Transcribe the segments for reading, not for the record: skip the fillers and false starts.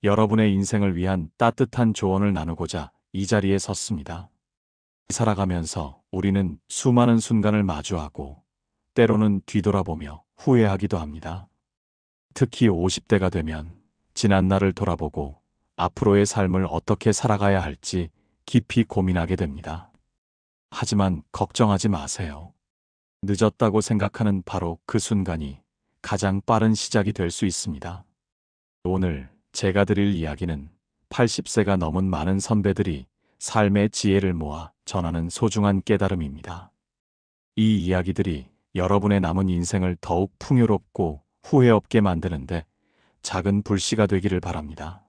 여러분의 인생을 위한 따뜻한 조언을 나누고자 이 자리에 섰습니다. 살아가면서 우리는 수많은 순간을 마주하고 때로는 뒤돌아보며 후회하기도 합니다. 특히 50대가 되면 지난 날을 돌아보고 앞으로의 삶을 어떻게 살아가야 할지 깊이 고민하게 됩니다. 하지만 걱정하지 마세요. 늦었다고 생각하는 바로 그 순간이 가장 빠른 시작이 될 수 있습니다. 오늘 제가 드릴 이야기는 80세가 넘은 많은 선배들이 삶의 지혜를 모아 전하는 소중한 깨달음입니다. 이 이야기들이 여러분의 남은 인생을 더욱 풍요롭고 후회 없게 만드는데 작은 불씨가 되기를 바랍니다.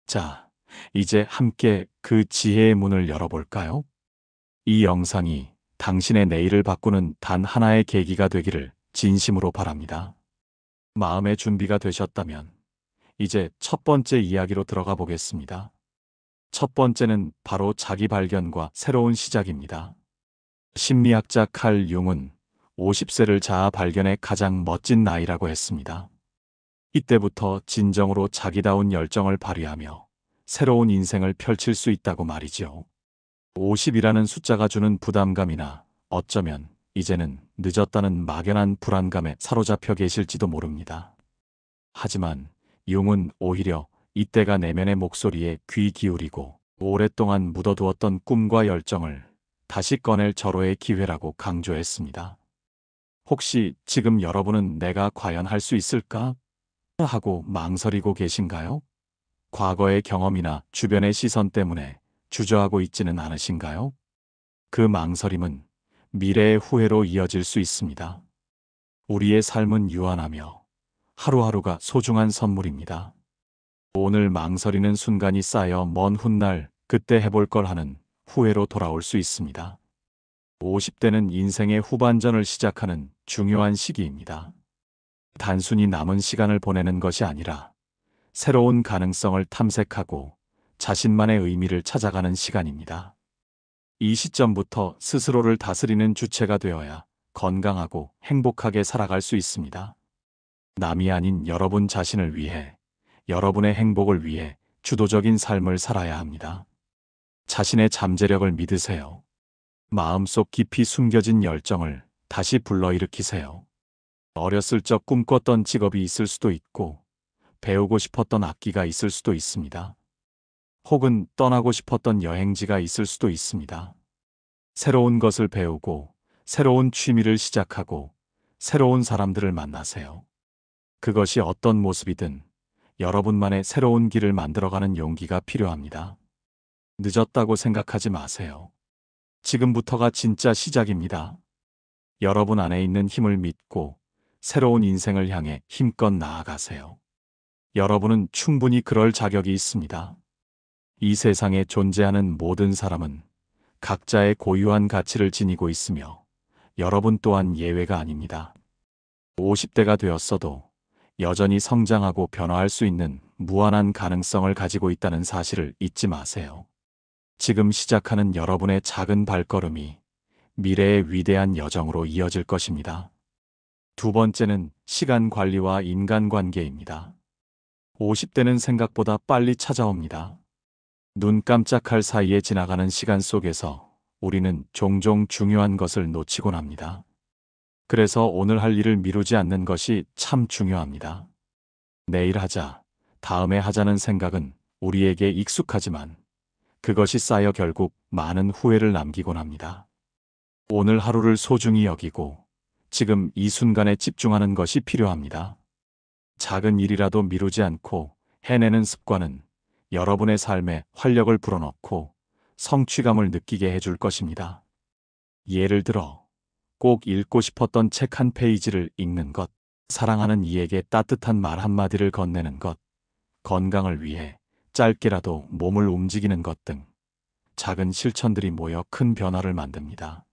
자, 이제 함께 그 지혜의 문을 열어볼까요? 이 영상이 당신의 내일을 바꾸는 단 하나의 계기가 되기를 진심으로 바랍니다. 마음의 준비가 되셨다면 이제 첫 번째 이야기로 들어가 보겠습니다. 첫 번째는 바로 자기 발견과 새로운 시작입니다. 심리학자 칼 융은 50세를 자아 발견의 가장 멋진 나이라고 했습니다. 이때부터 진정으로 자기다운 열정을 발휘하며 새로운 인생을 펼칠 수 있다고 말이죠. 50이라는 숫자가 주는 부담감이나 어쩌면 이제는 늦었다는 막연한 불안감에 사로잡혀 계실지도 모릅니다. 하지만 융은 오히려 이때가 내면의 목소리에 귀 기울이고 오랫동안 묻어두었던 꿈과 열정을 다시 꺼낼 절호의 기회라고 강조했습니다. 혹시 지금 여러분은 내가 과연 할 수 있을까? 하고 망설이고 계신가요? 과거의 경험이나 주변의 시선 때문에 주저하고 있지는 않으신가요? 그 망설임은 미래의 후회로 이어질 수 있습니다. 우리의 삶은 유한하며 하루하루가 소중한 선물입니다. 오늘 망설이는 순간이 쌓여 먼 훗날 그때 해볼 걸 하는 후회로 돌아올 수 있습니다. 50대는 인생의 후반전을 시작하는 중요한 시기입니다. 단순히 남은 시간을 보내는 것이 아니라 새로운 가능성을 탐색하고 자신만의 의미를 찾아가는 시간입니다. 이 시점부터 스스로를 다스리는 주체가 되어야 건강하고 행복하게 살아갈 수 있습니다. 남이 아닌 여러분 자신을 위해, 여러분의 행복을 위해 주도적인 삶을 살아야 합니다. 자신의 잠재력을 믿으세요. 마음속 깊이 숨겨진 열정을 다시 불러일으키세요. 어렸을 적 꿈꿨던 직업이 있을 수도 있고, 배우고 싶었던 악기가 있을 수도 있습니다. 혹은 떠나고 싶었던 여행지가 있을 수도 있습니다. 새로운 것을 배우고, 새로운 취미를 시작하고, 새로운 사람들을 만나세요. 그것이 어떤 모습이든 여러분만의 새로운 길을 만들어가는 용기가 필요합니다. 늦었다고 생각하지 마세요. 지금부터가 진짜 시작입니다. 여러분 안에 있는 힘을 믿고 새로운 인생을 향해 힘껏 나아가세요. 여러분은 충분히 그럴 자격이 있습니다. 이 세상에 존재하는 모든 사람은 각자의 고유한 가치를 지니고 있으며 여러분 또한 예외가 아닙니다. 50대가 되었어도 여전히 성장하고 변화할 수 있는 무한한 가능성을 가지고 있다는 사실을 잊지 마세요. 지금 시작하는 여러분의 작은 발걸음이 미래의 위대한 여정으로 이어질 것입니다. 두 번째는 시간 관리와 인간관계입니다. 50대는 생각보다 빨리 찾아옵니다. 눈 깜짝할 사이에 지나가는 시간 속에서 우리는 종종 중요한 것을 놓치곤 합니다. 그래서 오늘 할 일을 미루지 않는 것이 참 중요합니다. 내일 하자, 다음에 하자는 생각은 우리에게 익숙하지만 그것이 쌓여 결국 많은 후회를 남기곤 합니다. 오늘 하루를 소중히 여기고 지금 이 순간에 집중하는 것이 필요합니다. 작은 일이라도 미루지 않고 해내는 습관은 여러분의 삶에 활력을 불어넣고 성취감을 느끼게 해줄 것입니다. 예를 들어 꼭 읽고 싶었던 책 한 페이지를 읽는 것, 사랑하는 이에게 따뜻한 말 한마디를 건네는 것, 건강을 위해 짧게라도 몸을 움직이는 것 등 작은 실천들이 모여 큰 변화를 만듭니다.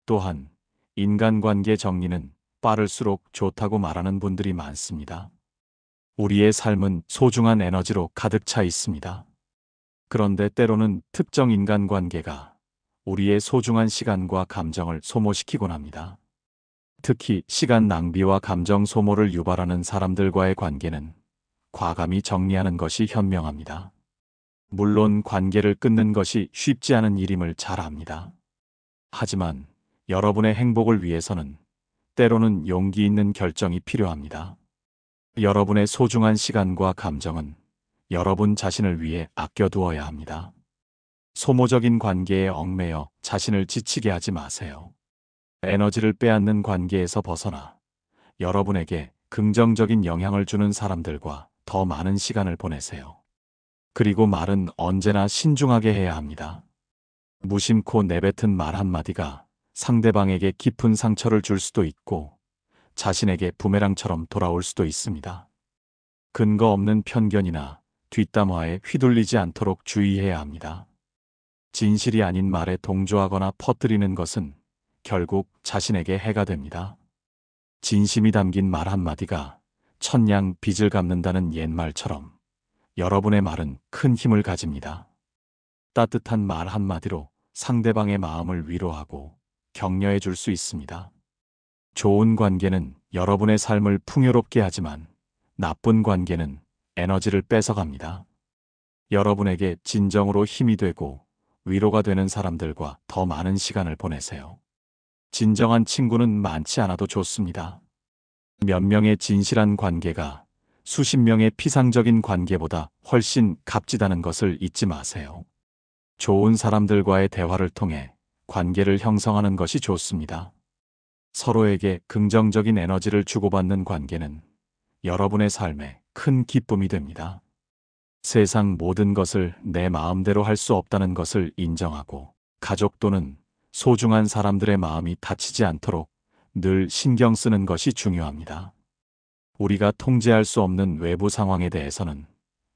또한 인간관계 정리는 빠를수록 좋다고 말하는 분들이 많습니다. 우리의 삶은 소중한 에너지로 가득 차 있습니다. 그런데 때로는 특정 인간관계가 우리의 소중한 시간과 감정을 소모시키곤 합니다. 특히 시간 낭비와 감정 소모를 유발하는 사람들과의 관계는 과감히 정리하는 것이 현명합니다. 물론 관계를 끊는 것이 쉽지 않은 일임을 잘 압니다. 하지만 여러분의 행복을 위해서는 때로는 용기 있는 결정이 필요합니다. 여러분의 소중한 시간과 감정은 여러분 자신을 위해 아껴두어야 합니다. 소모적인 관계에 얽매여 자신을 지치게 하지 마세요. 에너지를 빼앗는 관계에서 벗어나 여러분에게 긍정적인 영향을 주는 사람들과 더 많은 시간을 보내세요. 그리고 말은 언제나 신중하게 해야 합니다. 무심코 내뱉은 말 한마디가 상대방에게 깊은 상처를 줄 수도 있고 자신에게 부메랑처럼 돌아올 수도 있습니다. 근거 없는 편견이나 뒷담화에 휘둘리지 않도록 주의해야 합니다. 진실이 아닌 말에 동조하거나 퍼뜨리는 것은 결국 자신에게 해가 됩니다. 진심이 담긴 말 한마디가 천냥 빚을 갚는다는 옛말처럼 여러분의 말은 큰 힘을 가집니다. 따뜻한 말 한마디로 상대방의 마음을 위로하고 격려해 줄 수 있습니다. 좋은 관계는 여러분의 삶을 풍요롭게 하지만 나쁜 관계는 에너지를 뺏어갑니다. 여러분에게 진정으로 힘이 되고 위로가 되는 사람들과 더 많은 시간을 보내세요. 진정한 친구는 많지 않아도 좋습니다. 몇 명의 진실한 관계가 수십 명의 피상적인 관계보다 훨씬 값지다는 것을 잊지 마세요. 좋은 사람들과의 대화를 통해 관계를 형성하는 것이 좋습니다. 서로에게 긍정적인 에너지를 주고받는 관계는 여러분의 삶에 큰 기쁨이 됩니다. 세상 모든 것을 내 마음대로 할 수 없다는 것을 인정하고 가족 또는 소중한 사람들의 마음이 다치지 않도록 늘 신경 쓰는 것이 중요합니다. 우리가 통제할 수 없는 외부 상황에 대해서는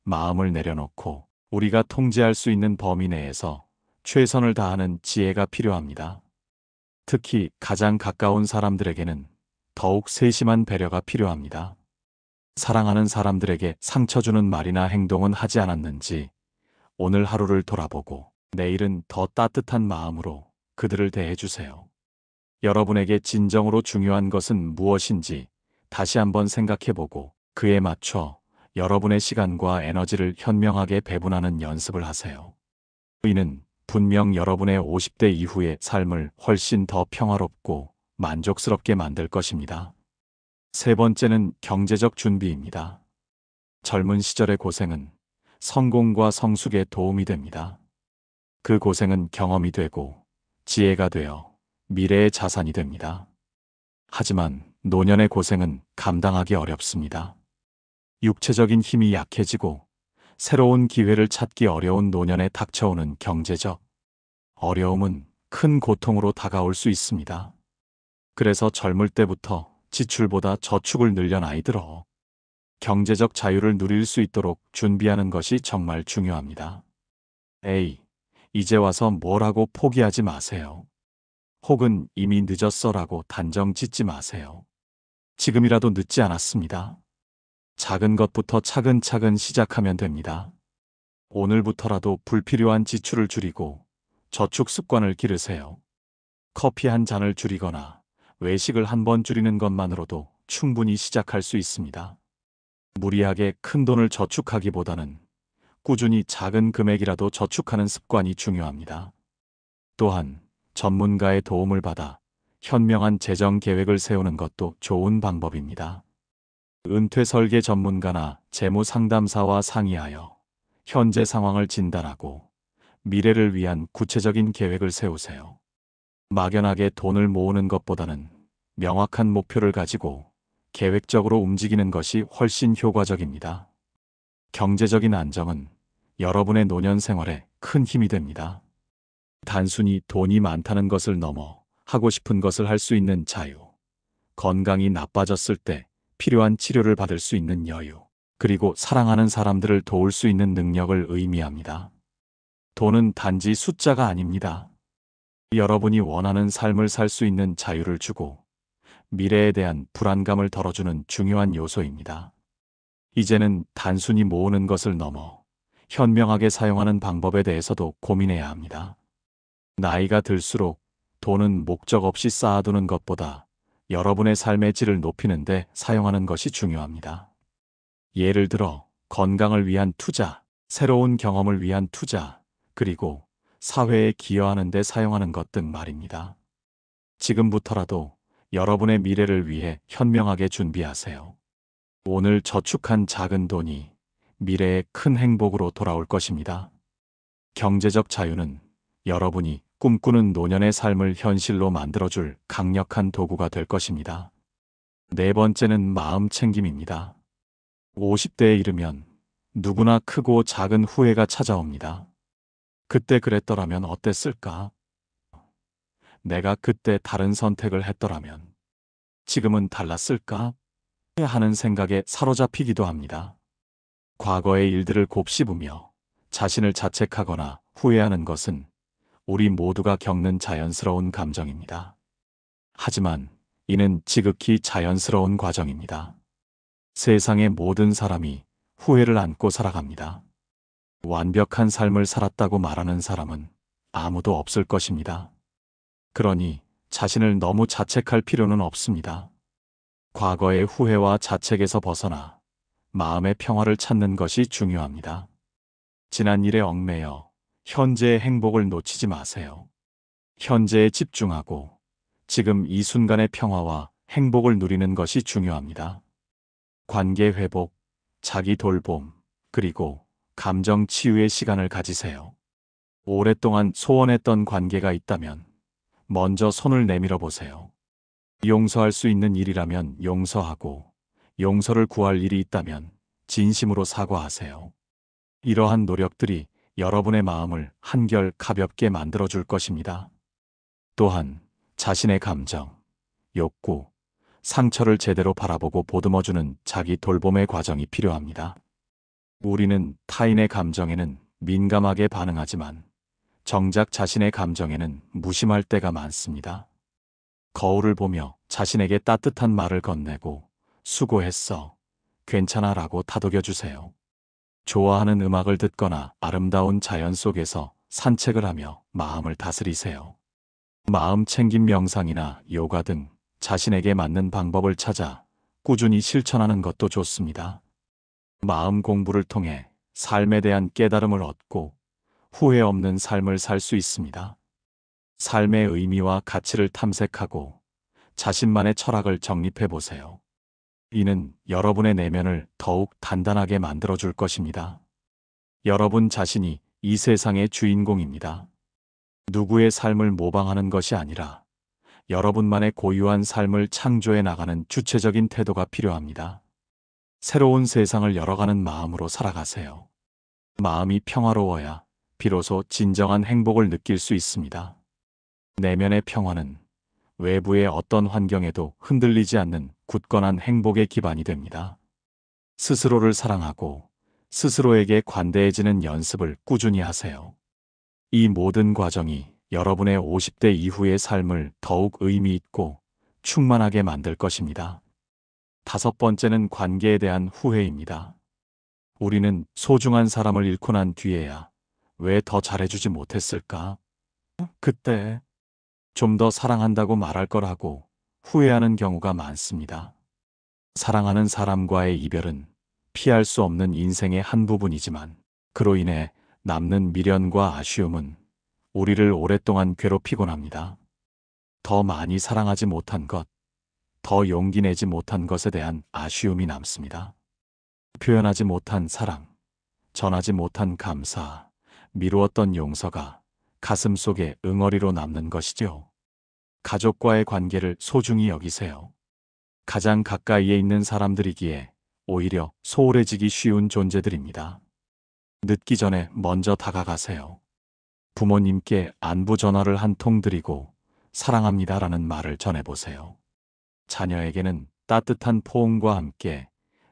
마음을 내려놓고 우리가 통제할 수 있는 범위 내에서 최선을 다하는 지혜가 필요합니다. 특히 가장 가까운 사람들에게는 더욱 세심한 배려가 필요합니다. 사랑하는 사람들에게 상처 주는 말이나 행동은 하지 않았는지 오늘 하루를 돌아보고 내일은 더 따뜻한 마음으로 그들을 대해주세요. 여러분에게 진정으로 중요한 것은 무엇인지 다시 한번 생각해보고 그에 맞춰 여러분의 시간과 에너지를 현명하게 배분하는 연습을 하세요. 이는 분명 여러분의 50대 이후의 삶을 훨씬 더 평화롭고 만족스럽게 만들 것입니다. 세 번째는 경제적 준비입니다. 젊은 시절의 고생은 성공과 성숙에 도움이 됩니다. 그 고생은 경험이 되고 지혜가 되어 미래의 자산이 됩니다. 하지만 노년의 고생은 감당하기 어렵습니다. 육체적인 힘이 약해지고 새로운 기회를 찾기 어려운 노년에 닥쳐오는 경제적 어려움은 큰 고통으로 다가올 수 있습니다. 그래서 젊을 때부터 지출보다 저축을 늘려 나이 들어 경제적 자유를 누릴 수 있도록 준비하는 것이 정말 중요합니다. 이제 와서 뭐라고 포기하지 마세요. 혹은 이미 늦었어라고 단정 짓지 마세요. 지금이라도 늦지 않았습니다. 작은 것부터 차근차근 시작하면 됩니다. 오늘부터라도 불필요한 지출을 줄이고 저축 습관을 기르세요. 커피 한 잔을 줄이거나 외식을 한 번 줄이는 것만으로도 충분히 시작할 수 있습니다. 무리하게 큰 돈을 저축하기보다는 꾸준히 작은 금액이라도 저축하는 습관이 중요합니다. 또한 전문가의 도움을 받아 현명한 재정 계획을 세우는 것도 좋은 방법입니다. 은퇴 설계 전문가나 재무 상담사와 상의하여 현재 상황을 진단하고 미래를 위한 구체적인 계획을 세우세요. 막연하게 돈을 모으는 것보다는 명확한 목표를 가지고 계획적으로 움직이는 것이 훨씬 효과적입니다. 경제적인 안정은 여러분의 노년 생활에 큰 힘이 됩니다. 단순히 돈이 많다는 것을 넘어 하고 싶은 것을 할 수 있는 자유, 건강이 나빠졌을 때 필요한 치료를 받을 수 있는 여유, 그리고 사랑하는 사람들을 도울 수 있는 능력을 의미합니다. 돈은 단지 숫자가 아닙니다. 여러분이 원하는 삶을 살 수 있는 자유를 주고 미래에 대한 불안감을 덜어주는 중요한 요소입니다. 이제는 단순히 모으는 것을 넘어 현명하게 사용하는 방법에 대해서도 고민해야 합니다. 나이가 들수록 돈은 목적 없이 쌓아두는 것보다 여러분의 삶의 질을 높이는 데 사용하는 것이 중요합니다. 예를 들어 건강을 위한 투자, 새로운 경험을 위한 투자, 그리고 사회에 기여하는 데 사용하는 것 등 말입니다. 지금부터라도 여러분의 미래를 위해 현명하게 준비하세요. 오늘 저축한 작은 돈이 미래의 큰 행복으로 돌아올 것입니다. 경제적 자유는 여러분이 꿈꾸는 노년의 삶을 현실로 만들어줄 강력한 도구가 될 것입니다. 네 번째는 마음 챙김입니다. 50대에 이르면 누구나 크고 작은 후회가 찾아옵니다. 그때 그랬더라면 어땠을까? 내가 그때 다른 선택을 했더라면 지금은 달랐을까? 하는 생각에 사로잡히기도 합니다. 과거의 일들을 곱씹으며 자신을 자책하거나 후회하는 것은 우리 모두가 겪는 자연스러운 감정입니다. 하지만 이는 지극히 자연스러운 과정입니다. 세상의 모든 사람이 후회를 안고 살아갑니다. 완벽한 삶을 살았다고 말하는 사람은 아무도 없을 것입니다. 그러니 자신을 너무 자책할 필요는 없습니다. 과거의 후회와 자책에서 벗어나 마음의 평화를 찾는 것이 중요합니다. 지난 일에 얽매여 현재의 행복을 놓치지 마세요. 현재에 집중하고 지금 이 순간의 평화와 행복을 누리는 것이 중요합니다. 관계 회복, 자기 돌봄, 그리고 감정 치유의 시간을 가지세요. 오랫동안 소원했던 관계가 있다면 먼저 손을 내밀어 보세요. 용서할 수 있는 일이라면 용서하고, 용서를 구할 일이 있다면 진심으로 사과하세요. 이러한 노력들이 여러분의 마음을 한결 가볍게 만들어줄 것입니다. 또한 자신의 감정, 욕구, 상처를 제대로 바라보고 보듬어주는 자기 돌봄의 과정이 필요합니다. 우리는 타인의 감정에는 민감하게 반응하지만 정작 자신의 감정에는 무심할 때가 많습니다. 거울을 보며 자신에게 따뜻한 말을 건네고 수고했어, 괜찮아 라고 다독여주세요. 좋아하는 음악을 듣거나 아름다운 자연 속에서 산책을 하며 마음을 다스리세요. 마음 챙김 명상이나 요가 등 자신에게 맞는 방법을 찾아 꾸준히 실천하는 것도 좋습니다. 마음 공부를 통해 삶에 대한 깨달음을 얻고 후회 없는 삶을 살 수 있습니다. 삶의 의미와 가치를 탐색하고 자신만의 철학을 정립해 보세요. 이는 여러분의 내면을 더욱 단단하게 만들어줄 것입니다. 여러분 자신이 이 세상의 주인공입니다. 누구의 삶을 모방하는 것이 아니라 여러분만의 고유한 삶을 창조해 나가는 주체적인 태도가 필요합니다. 새로운 세상을 열어가는 마음으로 살아가세요. 마음이 평화로워야 비로소 진정한 행복을 느낄 수 있습니다. 내면의 평화는 외부의 어떤 환경에도 흔들리지 않는 굳건한 행복의 기반이 됩니다. 스스로를 사랑하고 스스로에게 관대해지는 연습을 꾸준히 하세요. 이 모든 과정이 여러분의 50대 이후의 삶을 더욱 의미 있고 충만하게 만들 것입니다. 다섯 번째는 관계에 대한 후회입니다. 우리는 소중한 사람을 잃고 난 뒤에야 왜 더 잘해주지 못했을까? 그때 좀 더 사랑한다고 말할 거라고 후회하는 경우가 많습니다. 사랑하는 사람과의 이별은 피할 수 없는 인생의 한 부분이지만 그로 인해 남는 미련과 아쉬움은 우리를 오랫동안 괴롭히곤 합니다. 더 많이 사랑하지 못한 것, 더 용기 내지 못한 것에 대한 아쉬움이 남습니다. 표현하지 못한 사랑, 전하지 못한 감사, 미루었던 용서가 가슴 속에 응어리로 남는 것이죠. 가족과의 관계를 소중히 여기세요. 가장 가까이에 있는 사람들이기에 오히려 소홀해지기 쉬운 존재들입니다. 늦기 전에 먼저 다가가세요. 부모님께 안부 전화를 한 통 드리고 사랑합니다라는 말을 전해보세요. 자녀에게는 따뜻한 포옹과 함께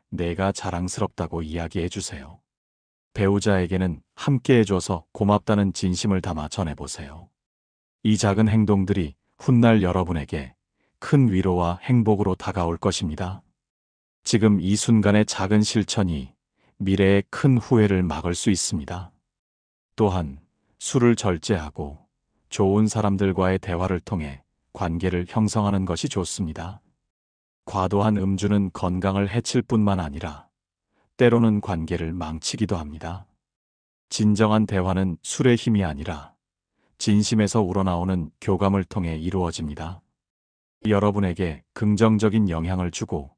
내가 자랑스럽다고 이야기해주세요. 배우자에게는 함께 해줘서 고맙다는 진심을 담아 전해보세요. 이 작은 행동들이 훗날 여러분에게 큰 위로와 행복으로 다가올 것입니다. 지금 이 순간의 작은 실천이 미래의 큰 후회를 막을 수 있습니다. 또한 술을 절제하고 좋은 사람들과의 대화를 통해 관계를 형성하는 것이 좋습니다. 과도한 음주는 건강을 해칠 뿐만 아니라 때로는 관계를 망치기도 합니다. 진정한 대화는 술의 힘이 아니라 진심에서 우러나오는 교감을 통해 이루어집니다. 여러분에게 긍정적인 영향을 주고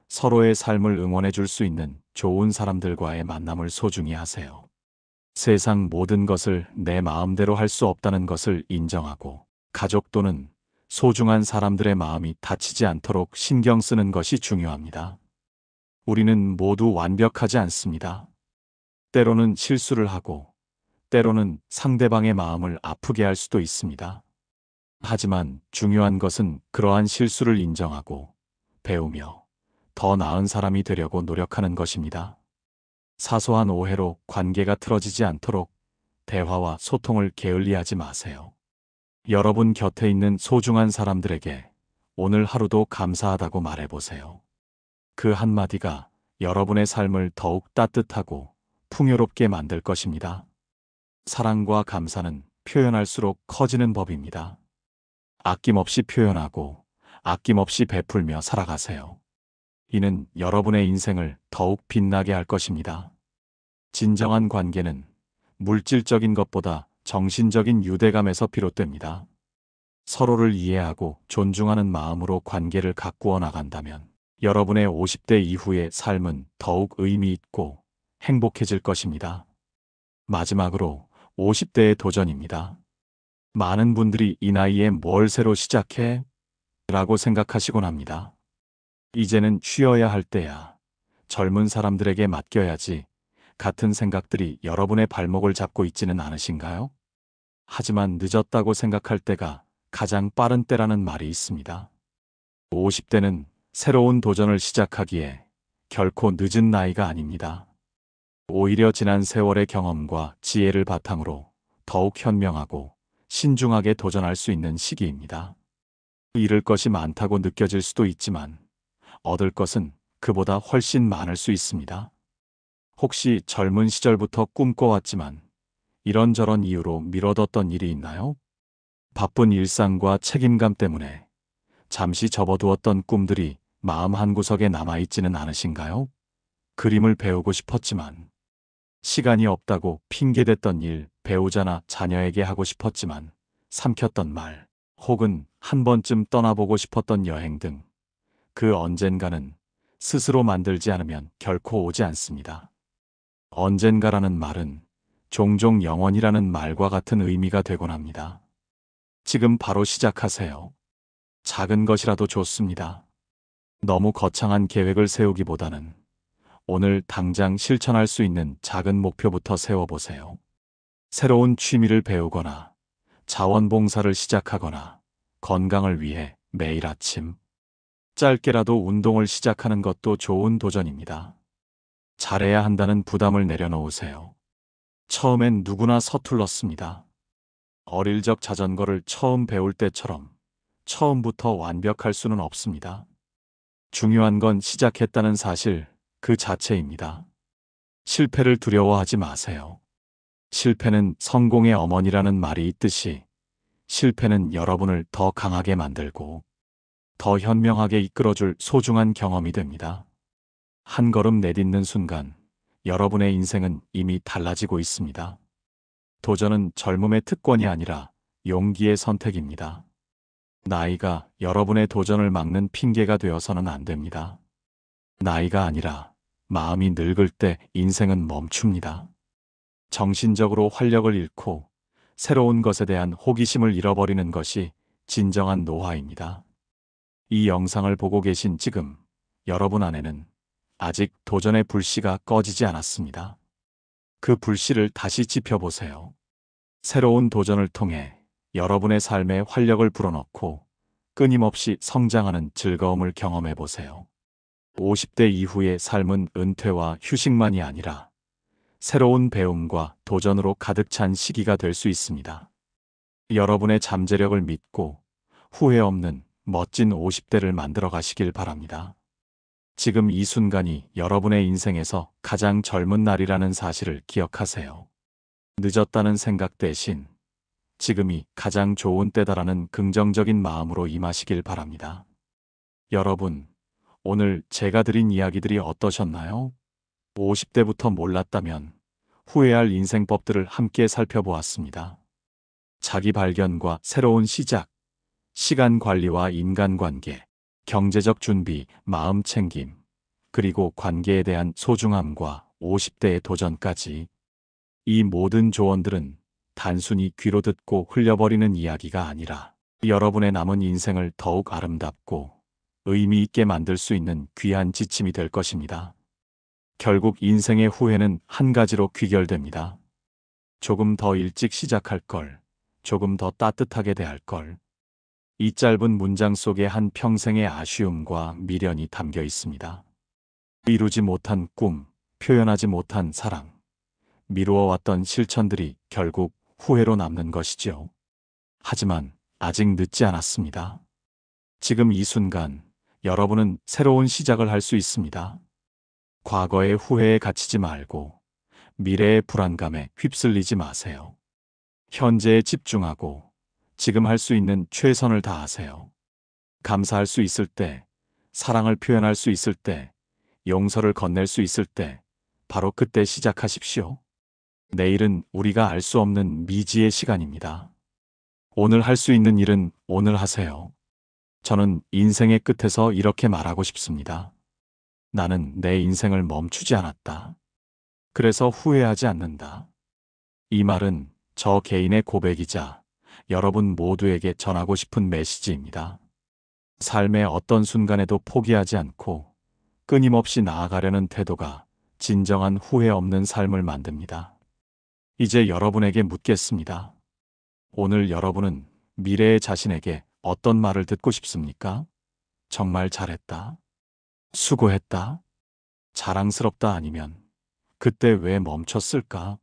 서로의 삶을 응원해 줄 수 있는 좋은 사람들과의 만남을 소중히 하세요. 세상 모든 것을 내 마음대로 할 수 없다는 것을 인정하고 가족 또는 소중한 사람들의 마음이 다치지 않도록 신경 쓰는 것이 중요합니다. 우리는 모두 완벽하지 않습니다. 때로는 실수를 하고 때로는 상대방의 마음을 아프게 할 수도 있습니다. 하지만 중요한 것은 그러한 실수를 인정하고 배우며 더 나은 사람이 되려고 노력하는 것입니다. 사소한 오해로 관계가 틀어지지 않도록 대화와 소통을 게을리하지 마세요. 여러분 곁에 있는 소중한 사람들에게 오늘 하루도 감사하다고 말해보세요. 그 한마디가 여러분의 삶을 더욱 따뜻하고 풍요롭게 만들 것입니다. 사랑과 감사는 표현할수록 커지는 법입니다. 아낌없이 표현하고 아낌없이 베풀며 살아가세요. 이는 여러분의 인생을 더욱 빛나게 할 것입니다. 진정한 관계는 물질적인 것보다 정신적인 유대감에서 비롯됩니다. 서로를 이해하고 존중하는 마음으로 관계를 가꾸어 나간다면 여러분의 50대 이후의 삶은 더욱 의미 있고 행복해질 것입니다. 마지막으로 50대의 도전입니다. 많은 분들이 이 나이에 뭘 새로 시작해? 라고 생각하시곤 합니다. 이제는 쉬어야 할 때야. 젊은 사람들에게 맡겨야지. 같은 생각들이 여러분의 발목을 잡고 있지는 않으신가요? 하지만 늦었다고 생각할 때가 가장 빠른 때라는 말이 있습니다. 50대는 새로운 도전을 시작하기에 결코 늦은 나이가 아닙니다. 오히려 지난 세월의 경험과 지혜를 바탕으로 더욱 현명하고 신중하게 도전할 수 있는 시기입니다. 잃을 것이 많다고 느껴질 수도 있지만 얻을 것은 그보다 훨씬 많을 수 있습니다. 혹시 젊은 시절부터 꿈꿔왔지만 이런저런 이유로 미뤄뒀던 일이 있나요? 바쁜 일상과 책임감 때문에 잠시 접어두었던 꿈들이 마음 한구석에 남아있지는 않으신가요? 그림을 배우고 싶었지만 시간이 없다고 핑계댔던 일, 배우자나 자녀에게 하고 싶었지만 삼켰던 말, 혹은 한 번쯤 떠나보고 싶었던 여행 등 그 언젠가는 스스로 만들지 않으면 결코 오지 않습니다. 언젠가라는 말은 종종 영원이라는 말과 같은 의미가 되곤 합니다. 지금 바로 시작하세요. 작은 것이라도 좋습니다. 너무 거창한 계획을 세우기보다는 오늘 당장 실천할 수 있는 작은 목표부터 세워보세요. 새로운 취미를 배우거나 자원봉사를 시작하거나 건강을 위해 매일 아침 짧게라도 운동을 시작하는 것도 좋은 도전입니다. 잘해야 한다는 부담을 내려놓으세요. 처음엔 누구나 서툴렀습니다. 어릴 적 자전거를 처음 배울 때처럼 처음부터 완벽할 수는 없습니다. 중요한 건 시작했다는 사실 그 자체입니다. 실패를 두려워하지 마세요. 실패는 성공의 어머니라는 말이 있듯이 실패는 여러분을 더 강하게 만들고 더 현명하게 이끌어줄 소중한 경험이 됩니다. 한 걸음 내딛는 순간 여러분의 인생은 이미 달라지고 있습니다. 도전은 젊음의 특권이 아니라 용기의 선택입니다. 나이가 여러분의 도전을 막는 핑계가 되어서는 안 됩니다. 나이가 아니라 마음이 늙을 때 인생은 멈춥니다. 정신적으로 활력을 잃고 새로운 것에 대한 호기심을 잃어버리는 것이 진정한 노화입니다. 이 영상을 보고 계신 지금 여러분 안에는 아직 도전의 불씨가 꺼지지 않았습니다. 그 불씨를 다시 지펴보세요. 새로운 도전을 통해 여러분의 삶에 활력을 불어넣고 끊임없이 성장하는 즐거움을 경험해 보세요. 50대 이후의 삶은 은퇴와 휴식만이 아니라 새로운 배움과 도전으로 가득 찬 시기가 될 수 있습니다. 여러분의 잠재력을 믿고 후회 없는 멋진 50대를 만들어 가시길 바랍니다. 지금 이 순간이 여러분의 인생에서 가장 젊은 날이라는 사실을 기억하세요. 늦었다는 생각 대신 지금이 가장 좋은 때다라는 긍정적인 마음으로 임하시길 바랍니다. 여러분, 오늘 제가 드린 이야기들이 어떠셨나요? 50대부터 몰랐다면 후회할 인생법들을 함께 살펴보았습니다. 자기 발견과 새로운 시작, 시간 관리와 인간관계, 경제적 준비, 마음 챙김, 그리고 관계에 대한 소중함과 50대의 도전까지. 이 모든 조언들은 단순히 귀로 듣고 흘려버리는 이야기가 아니라 여러분의 남은 인생을 더욱 아름답고 의미 있게 만들 수 있는 귀한 지침이 될 것입니다. 결국 인생의 후회는 한 가지로 귀결됩니다. 조금 더 일찍 시작할 걸, 조금 더 따뜻하게 대할 걸. 이 짧은 문장 속에 한 평생의 아쉬움과 미련이 담겨 있습니다. 이루지 못한 꿈, 표현하지 못한 사랑, 미루어왔던 실천들이 결국 후회로 남는 것이지요. 하지만 아직 늦지 않았습니다. 지금 이 순간 여러분은 새로운 시작을 할 수 있습니다. 과거의 후회에 갇히지 말고 미래의 불안감에 휩쓸리지 마세요. 현재에 집중하고 지금 할 수 있는 최선을 다하세요. 감사할 수 있을 때, 사랑을 표현할 수 있을 때, 용서를 건넬 수 있을 때, 바로 그때 시작하십시오. 내일은 우리가 알 수 없는 미지의 시간입니다. 오늘 할 수 있는 일은 오늘 하세요. 저는 인생의 끝에서 이렇게 말하고 싶습니다. 나는 내 인생을 멈추지 않았다. 그래서 후회하지 않는다. 이 말은 저 개인의 고백이자 여러분 모두에게 전하고 싶은 메시지입니다. 삶의 어떤 순간에도 포기하지 않고 끊임없이 나아가려는 태도가 진정한 후회 없는 삶을 만듭니다. 이제 여러분에게 묻겠습니다. 오늘 여러분은 미래의 자신에게 어떤 말을 듣고 싶습니까? 정말 잘했다. 수고했다. 자랑스럽다 아니면 그때 왜 멈췄을까?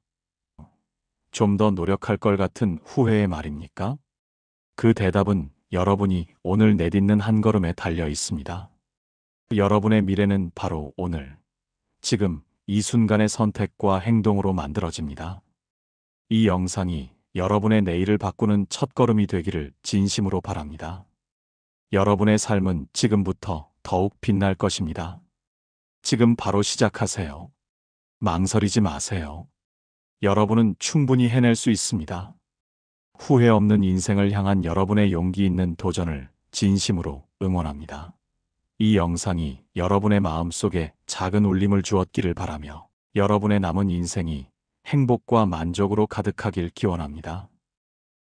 좀 더 노력할 걸 같은 후회의 말입니까? 그 대답은 여러분이 오늘 내딛는 한 걸음에 달려 있습니다. 여러분의 미래는 바로 오늘, 지금 이 순간의 선택과 행동으로 만들어집니다. 이 영상이 여러분의 내일을 바꾸는 첫걸음이 되기를 진심으로 바랍니다. 여러분의 삶은 지금부터 더욱 빛날 것입니다. 지금 바로 시작하세요. 망설이지 마세요. 여러분은 충분히 해낼 수 있습니다. 후회 없는 인생을 향한 여러분의 용기 있는 도전을 진심으로 응원합니다. 이 영상이 여러분의 마음속에 작은 울림을 주었기를 바라며 여러분의 남은 인생이 행복과 만족으로 가득하길 기원합니다.